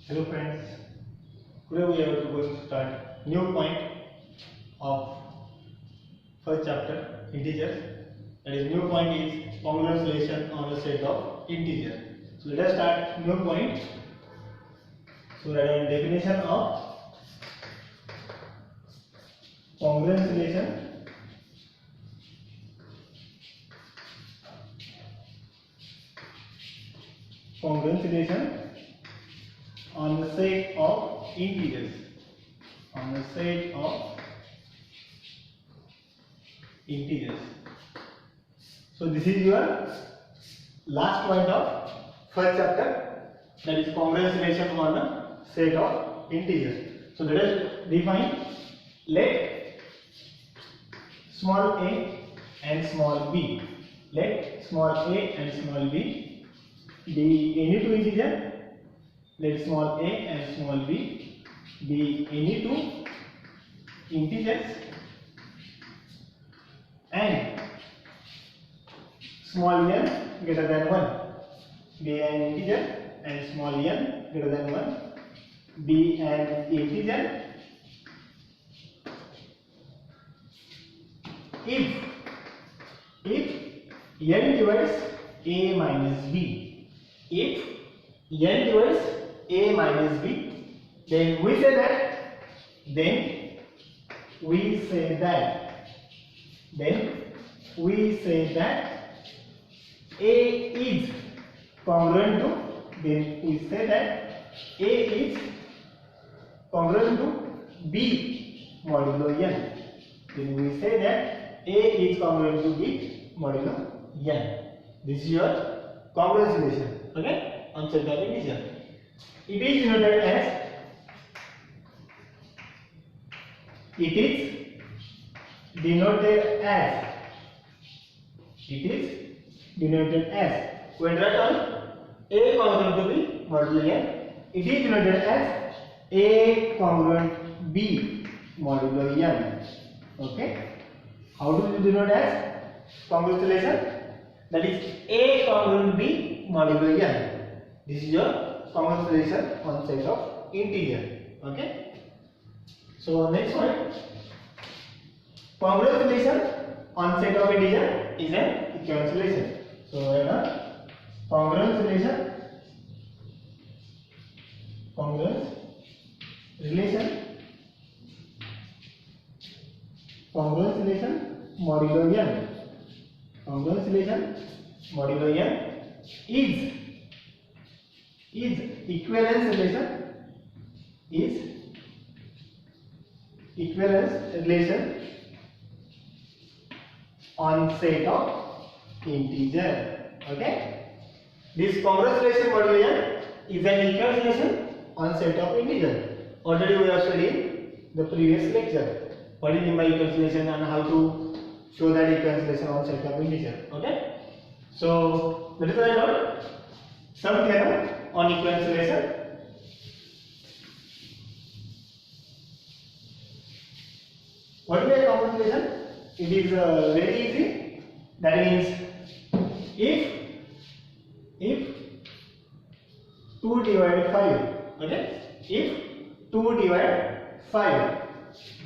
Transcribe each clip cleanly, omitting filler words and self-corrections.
Hello friends, today we are going to start new point of first chapter integers. That is, new point is congruence relation on a set of integers. So let us start new point. So that is definition of congruence relation. Congruence relation on the set of integers. On the set of integers. So this is your last point of first chapter, that is congruence relation on a set of integers. So let us define, let small a and small b, let small a and small b be any two integers. Let small a and small b be any two integers, and small n greater than 1 be an integer, and small n greater than 1 be an integer if n divides a minus b. If n divides a minus b, then we say that a is congruent to, a is congruent to b modulo n. Then we say that a is congruent to b modulo n. This is your congruence relation, okay, on set of integers. It is denoted as, when write on a congruent to b modulo n, it is denoted as a congruent b modulo n. Okay, how do you denote as congruence relation? That is a congruent b modulo n. This is your congruence relation on set of integer. Okay, so next one, congruence relation on set of integer is an equivalence relation. So congruence relation modulo n, congruence relation modulo n is equivalence relation on set of integer. Okay, this congruence relation modulo n is an equivalence relation on set of integer. Already we have studied the previous lecture what is meant by equivalence relation and how to show that equivalence relation on set of integer. Okay, so let us write down some theorem on equivalence relation. What is a congruence relation? It is very easy. That means if 2 divide 5, okay, if 2 divide 5,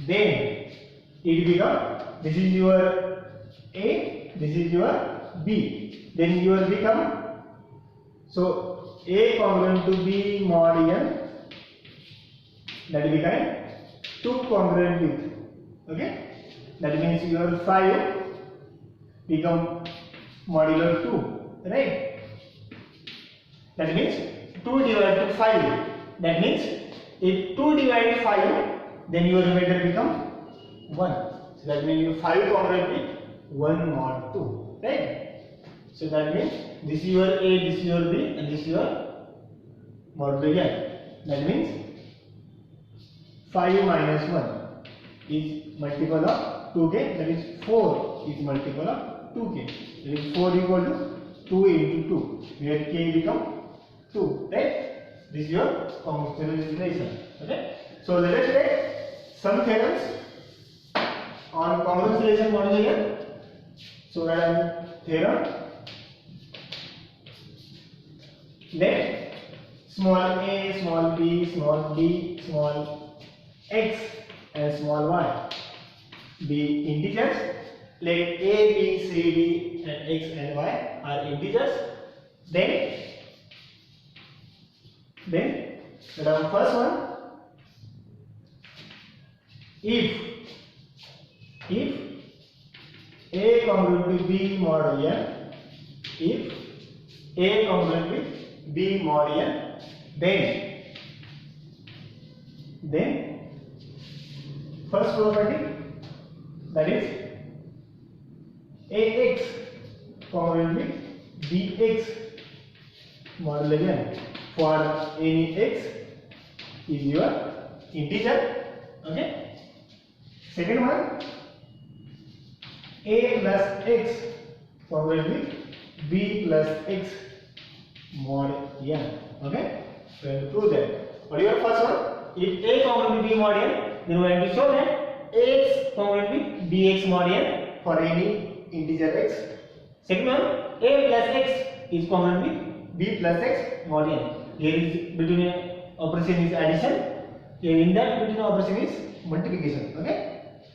then it become, this is your a, this is your b, then your become, so a congruent to b mod n, that become 2 congruent with, okay, that means your 5 become modulo 2, right? That means 2 divided to 5, that means if 2 divided 5, then your remainder become 1. So that means you 5 congruent with 1 mod 2, right? So that means this is your a, this is your b, and this is your modulo n. That means 5 minus 1 is multiple of 2k, that is 4 is multiple of 2k. That is 4 equal to 2 into 2, where k become 2, right? This is your congruence relation. Okay, so let us take some theorems on congruence relation modulo n. So that theorem, let small a, small b, small d, small x and small y be integers. Let a, b, c, d and x and y are integers. Then the first one, if a congruent with b mod n, if a congruent with b mod n, then first property, that is ax congruent with bx mod n for any x is your integer. Okay. Second one, a plus x congruent with b plus x mod n. Okay. We have to prove that. What is your first one? If a congruent with b mod n, then we have to show that ax congruent with bx mod n for any integer x. Second one, a plus x is congruent with b plus x mod n. Here is between operation is addition. Here in that between operation is multiplication. Okay.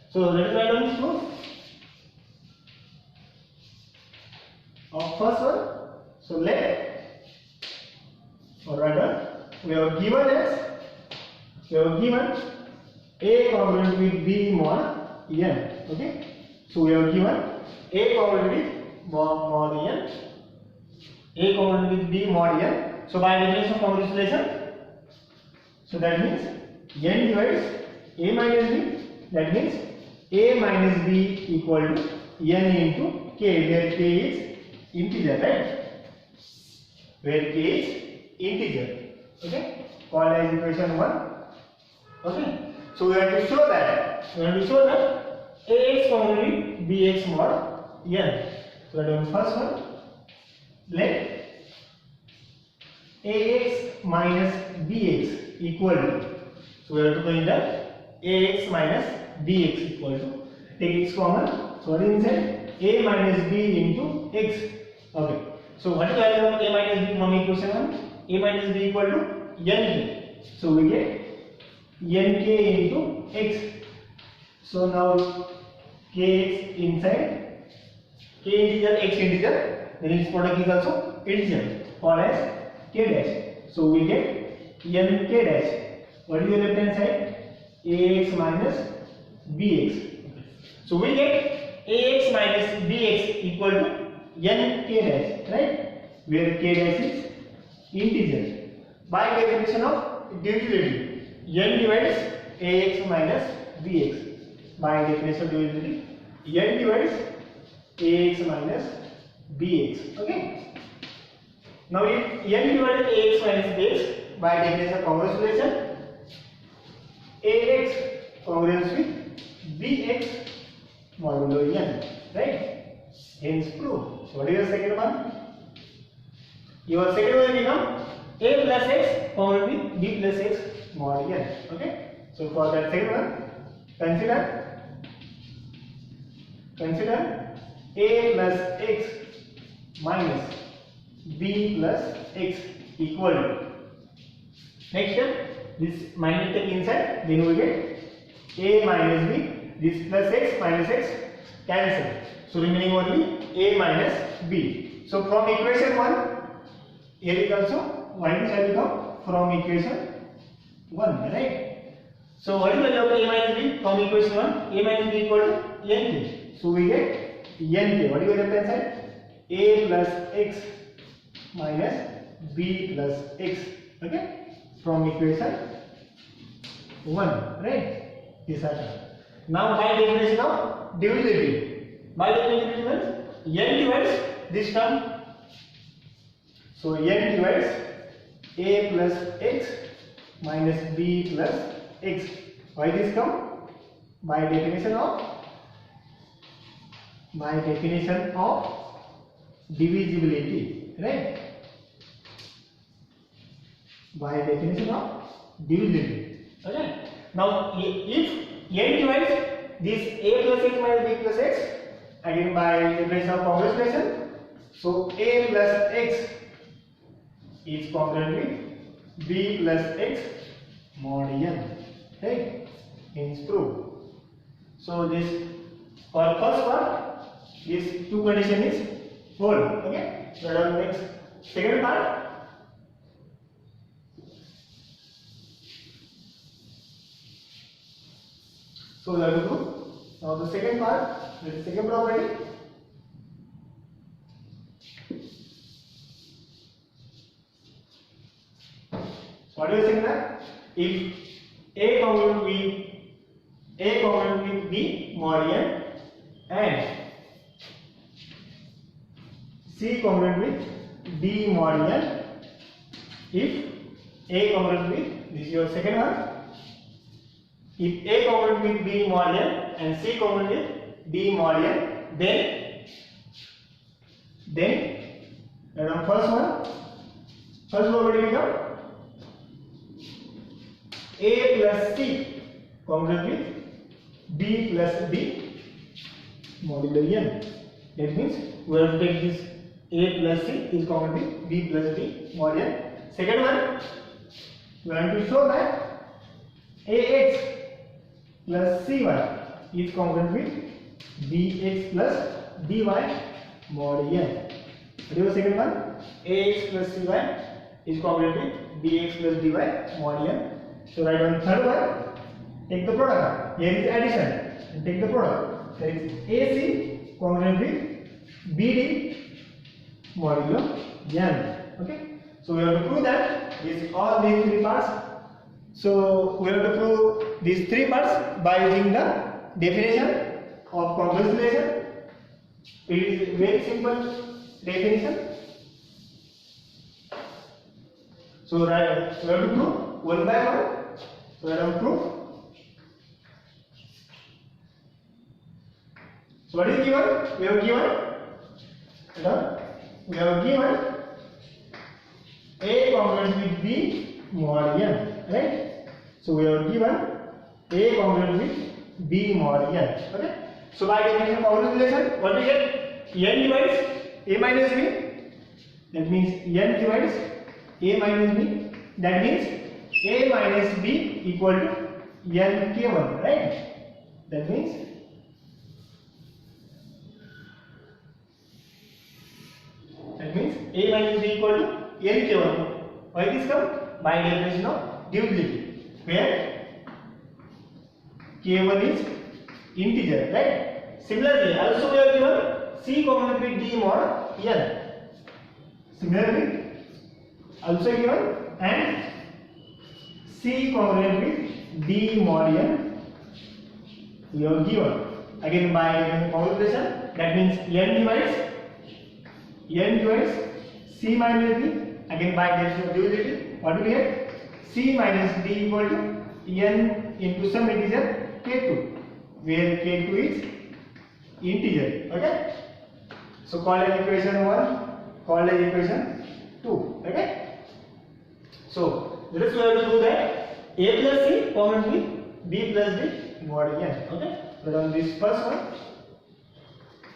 So let us write down this proof of first one. So let write down. We have given a congruent with b mod n. Okay. So we have given a congruent with mod n, a congruent with b mod n. So by definition of congruence, so that means n divides a minus b. That means a minus b equal to n into k, where k is integer, right? Where k is integer. Okay. Called as equation 1. Okay. So we have to show that ax congruent with bx mod n. So that is first one. Let ax minus bx equal to, so we have to find that ax minus bx equal to, take x common, so what is inside? A minus b into x. Okay. So what is the value of a minus b from equation 1? A minus b equal to nk. So we get nk into x. So now kx inside, k integer, x integer, then its product is also integer, called as k dash. So we get n k dash. What is your left hand side? Ax minus bx. So we get ax minus bx equal to n k dash, right? Where k dash is integer. By definition of divisibility, n divides ax minus bx. By definition of divisibility, n divides ax minus bx. Okay. Now if n divided ax minus bx, by definition of congruence relation, ax congruence with bx modulo n, right? Hence proof. So what is your second one? Your second one will become a plus x congruent with b plus x mod n. Okay. So for that second one, consider a plus x minus b plus x equal to, next step, this minus take inside, then we get a minus b, this plus x minus x cancel, so remaining only a minus b. So from equation 1, here is also what is shall become from equation 1, right? So what is the value of a minus b from equation 1? A minus b equal to nk. So we get nk. What is your left hand side? A plus x minus b plus x. Okay, from equation 1, right? This are now by definition of divisibility. By definition means n divides this term. So n divides a plus x minus b plus x. Why this come? By definition of divisibility, right? By definition of divisibility. Okay. Now if n divides this a plus x minus b plus x, again by definition of congruence relation, so a plus x is congruent with b plus x mod n, right? Means proof. So this for first part, this two condition is hold. Okay. So now next second part. So we have to do now the second part, the second property. So what do you think that if A congruent with B mod n and C congruent with D mod n, if A congruent with, this is your second one, if A congruent with B mod n and C congruent with D mod n, then first property become A plus C congruent with B plus D modulo n. That means we have to take this A plus C is congruent with B plus D mod n. Second one, we want to show that AX plus CY is congruent with BX plus DY mod n. What is the second one? AX plus CY is congruent with BX plus DY mod n. So write on third one, take the product. Here is addition and take the product. There is AC congruent with BD modulo n. Okay. So we have to prove that all these three parts. So we have to prove these three parts by using the definition of complex relation. It is very simple definition. So we have to prove one by one. So we have to prove. So what is given? We have given A congruent with B mod n, right? So we have given A congruent with B mod n. Okay. So by definition of complex relation, what we get? N divides A minus B. That means n divides A minus B. That means A minus B equal to n k1, right? That means A minus B equal to n k1. Why this come? By definition of divisibility, where k1 is integer, right? Similarly, also we have given C congruent with D mod n. Similarly, also given and C congruent with D mod n we have given. Again by multiplication, that means n divides C minus D. Again by definition of divisibility, what do we get? C minus D equal to n into some integer k2, where k2 is integer. Okay. So call as equation 1, call as equation 2. Okay. So let us have to do that A plus C congruent with B plus D mod n. Okay. But on this first one,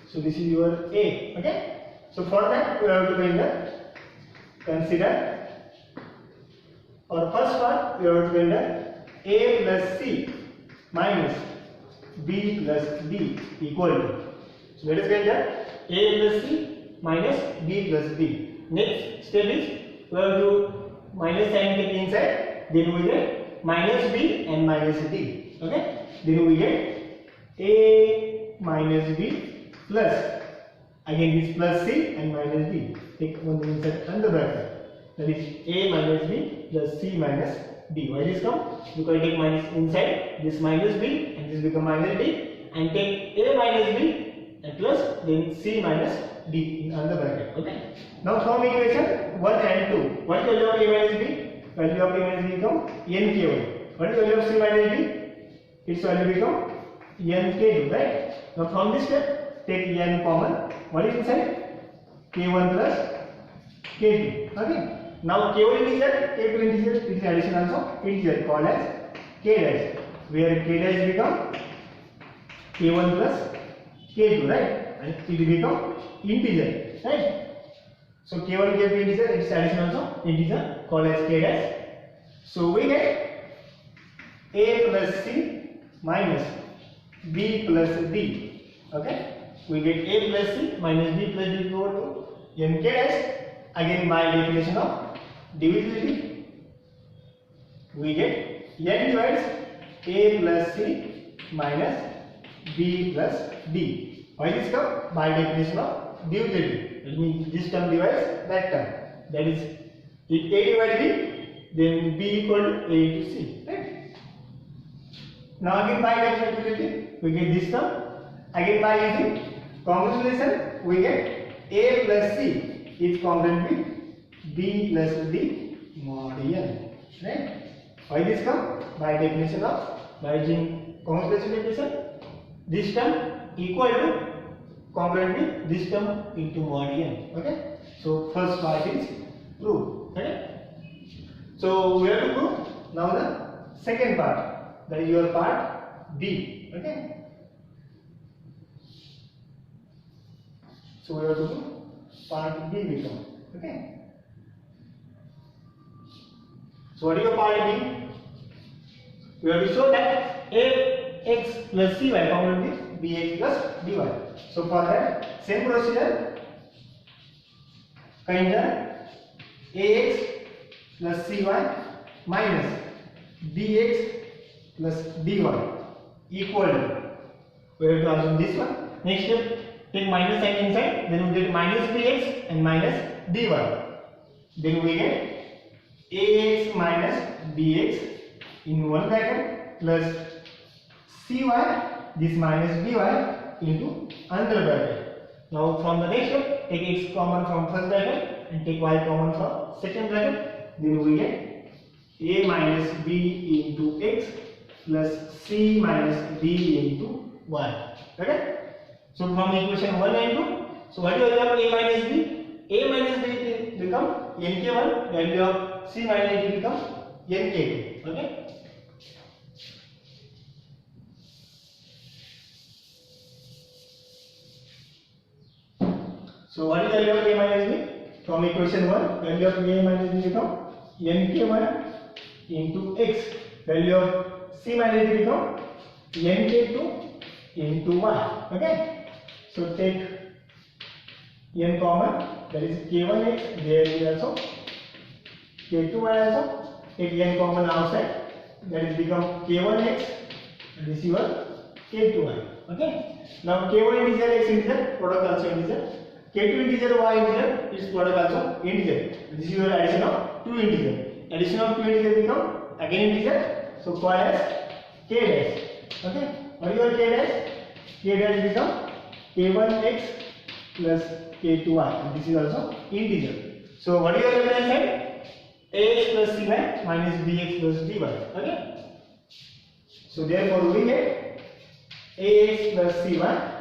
so this is your A. Okay. So for that we have to consider our first part. We have to consider A plus C minus B plus D equal to. So let us consider A plus C minus B plus D. Next step is we have to minus sign take inside. Then we get minus B and minus D. Okay. Then we get A minus B plus. Again this plus C and minus D. Take one inside and the bracket. That is A minus B plus C minus D. Why this come? Because I take minus inside, this minus B and this become minus D, and take A minus B and plus then C minus D in the bracket. Okay. Now from equation 1 and 2, what is the value of A minus B? Value of A minus B become nk1. What is the value of C minus D? Its value become nk2, right? Now from this step, take n common. What is inside? K1 plus K2. Okay. Now K1 integer, K2 integer, this addition also integer called as K dash, where K dash become K1 plus K2, right? And it become integer, right? So K1 K2 integer, its addition also integer called as K dash. So we get A plus C minus B plus D. Okay? We get A plus C minus B plus D equal to n k dash. Again, by definition of divisibility, we get n divides A plus C minus B plus D. Why this come? By definition of divisibility. It means this term divides that term. That is, if A divides B, then B equal to A to C. Right? Now again by divisibility, we get this term. Again by using common relation, we get A plus C is congruent with B plus D mod n. Right? Why this come? By definition of, by using common relation, this term equal to congruent with this term into mod n. Okay? So first part is proved. Okay? So we have to prove now the second part, that is your part B. Okay? So we have to prove part B become. Okay? So what is your part B? We have to show that Ax plus Cy congruent with Bx plus dy. So for that same procedure, consider Ax plus Cy minus Bx plus dy equal to, we have to assume this one. Next step, take minus sign inside, then we get minus Bx and minus dy. Then we get Ax minus Bx in one bracket plus Cy, this minus dy into another bracket. Now from the next step, take x common from first bracket and take y common from second bracket. Then we get A minus B into x plus C minus D into y. Okay? So from equation 1 and 2, so what do you have A minus B? A minus B become nk1, value of C minus D become nk2. Okay? So what is the value of A minus B? From equation 1, value of A minus B become nk1 into x, value of C minus D become nk2 into y. Okay? So take n common, that is k1x, there is also k2y also. Take n common outside, that is become k1x, and this is your k2y. Okay? Now k1 integer, x integer, product also integer. K2 integer, y integer, its product also integer. This is your addition of two integer. Addition of two integer become again integer. So call as k dash. Okay? What is your k dash? K dash become k1x plus k2y. And this is also integer. So what is your left hand side? Ax plus Cy minus Bx plus dy. Okay? So therefore we get Ax plus Cy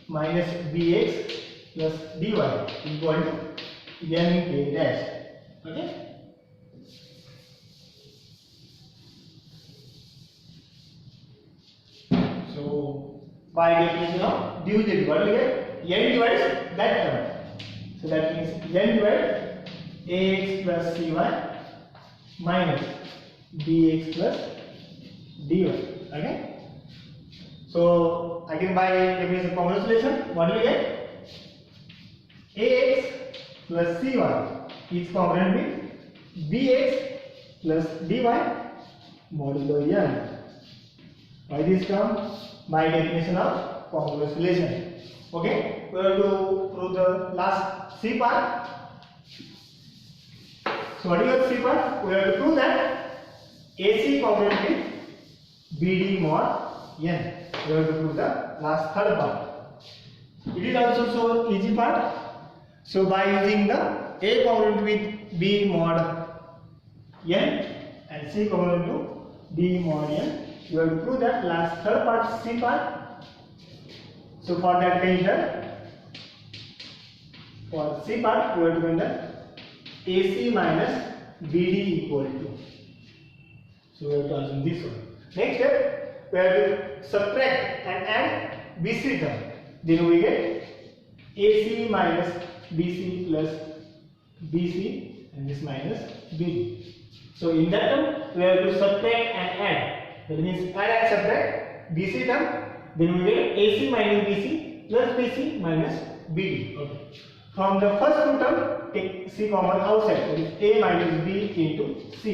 minus Bx plus dy equal to nk dash. Okay? So by definition of divisibility, what we get? N divides that term. So that means n divides Ax plus Cy minus Bx plus dy. Okay? So again by definition of common solution, what do we get? Ax plus Cy is congruent with Bx plus dy modulo n. Why this term? By definition of congruence relation. Okay? We have to prove the last C part. So what is the C part? We have to prove that AC congruent with BD mod n. We have to prove the last third part. It is also so easy part. So by using the A congruent with B mod n and C congruent to D mod n, you have to prove that last third part, C part. So for that consider, for C part you have to consider AC minus BD equal to. So we have to assume this one. Next step, we have to subtract and add BC term. Then we get AC minus BC plus BC and this minus BD. So in that term we have to subtract and add. That means add and subtract BC term. Then we get AC minus BC plus BC minus BD. Okay. From the first two term, take C common outside. That is A minus B into C.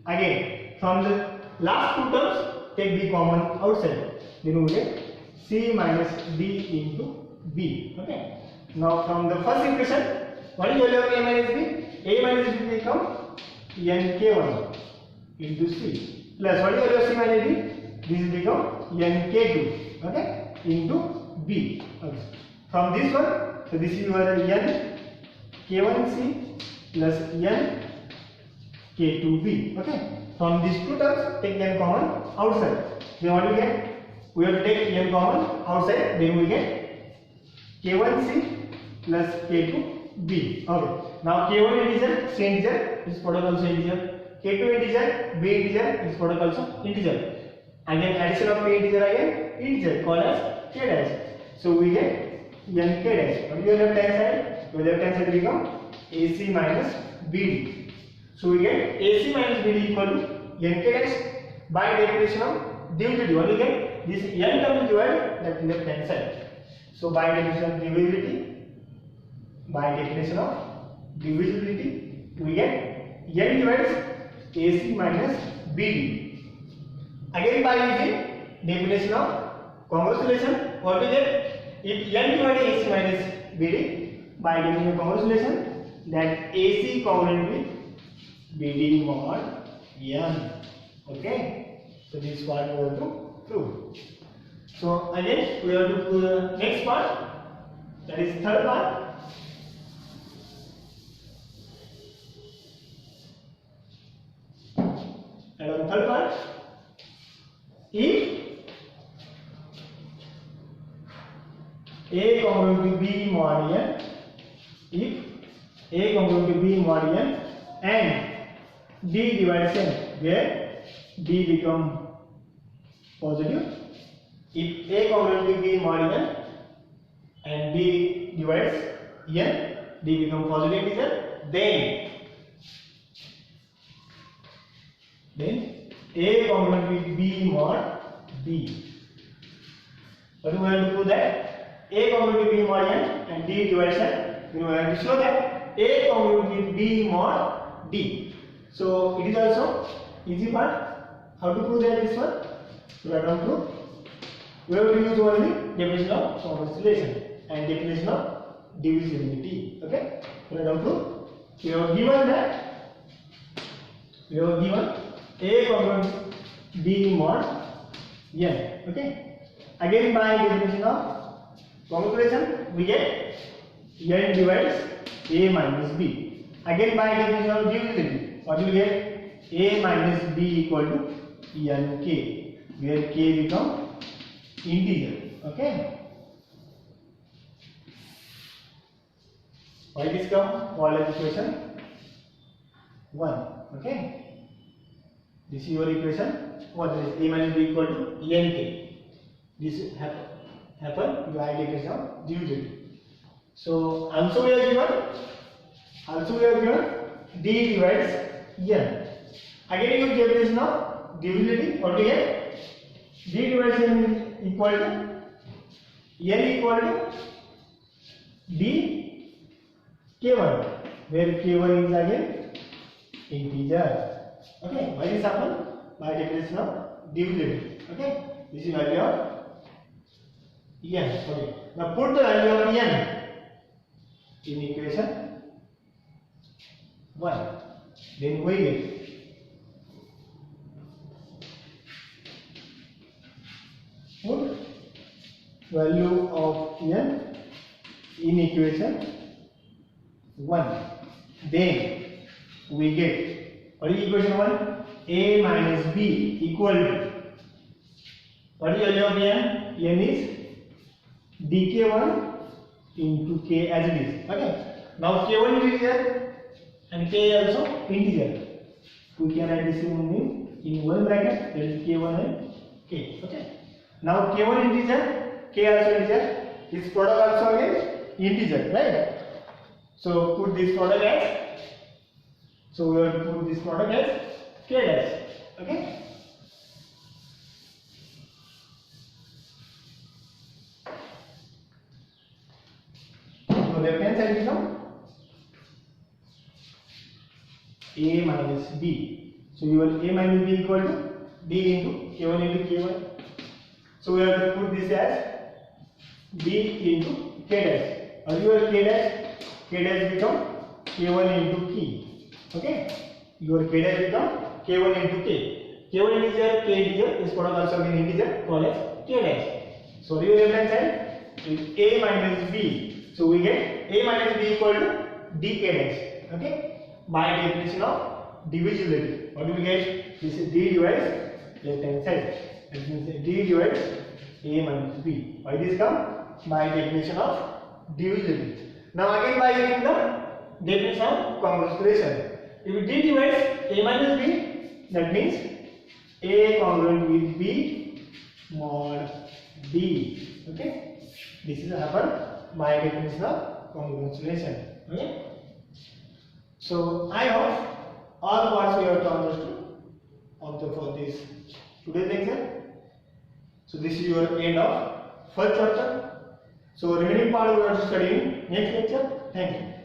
Again, from the last two terms, take B common outside. Then we get C minus D into B. Okay. Now from the first equation, what is the value of A minus B? A minus B become NK1 into C. Plus what is the value of C minus D? This become NK2. Okay. Into B. Okay. From this one, so this is your N K1C plus N K2B. Okay. From these two terms, take N common outside. Then what do we get? We have to take N common outside. Then we get K1C plus K2B. Okay. Now K1 integer, C integer, is product also integer. K2 integer, B integer, is product also integer. Again addition of K integer again integer called as K dash. So we get NK dash. What is your left hand side? Your left hand side become AC minus BD. So we get AC minus BD equal to NK dash by definition of divisibility. What do you get? This N term is divided that left hand side. So by definition of divisibility, we get N divides AC minus BD. Again by using definition of congruence, what do you get? If N divided AC minus BD, by definition of congruence, that AC congruent with BD mod N. Okay. So this part we have to prove. So again we have to prove the next part, that is third part. And on third part, if A congruent to B mod N, if A congruent to B mod N and D divides N, where D become positive. If A congruent to B mod N and D divides N, D become positive integer, then A congruent with B mod D. What do we have to prove that? A congruent with B mod N and D divides N. We have to show that A congruent with B mod D. So it is also easy part. How to prove that this one? So we have to prove. We have to use only definition of congruence and definition of divisibility. Okay? We have to prove. We have given that. We have given A congruent B mod N. Okay? Again by definition of congruence, we get N divides A minus B. Again by definition of divisibility, what do we get? A minus B equal to NK, where K become integer. Okay? Why this come? Called as equation 1. Okay? This is your equation 1. That is A minus B equal to NK. This happen by definition of divisibility. So also we have given D divides N. Again use definition of divisibility. What do you get? D divides N equal to N equal to D K1, where K1 is again integer. Okay, why this happen? By definition of divisibility. Okay, this is value of N. Okay, now put the value of N in equation 1. Then we get put value of N in equation 1. Then we get, what is equation 1? A minus B equal to, what is the value of N? N is dk1 into K as it is. Okay. Now K1 is integer and K also integer. We can write this in one bracket, that is K1 and K. Okay. Now K1 integer, K also integer, this product also again integer, right? So put this product as, So we have to put this product as K dash. Okay. So left hand side become A minus B. So your A minus B equal to D into K1 into K1. So we have to put this as B into K dash. Or your K dash become K1 into K. Okay. Your K dash become K1 into K. K1 integer, K integer. This product also again integer called as K dash. So your left hand side is A minus B. So we get A minus B equal to D K dash. Okay. By definition of divisibility. What do we get? This is D divides left hand side. That means D divides A minus B. Why this come? By definition of divisibility. Now again by using the definition of congruence relation. If D divides A minus B, that means A congruent with B mod D. Okay. This is happen by definition of congruence relation. Okay. So I hope all parts we have to understood for this today's lecture. So this is your end of first chapter. So remaining part we are studying next lecture. Thank you.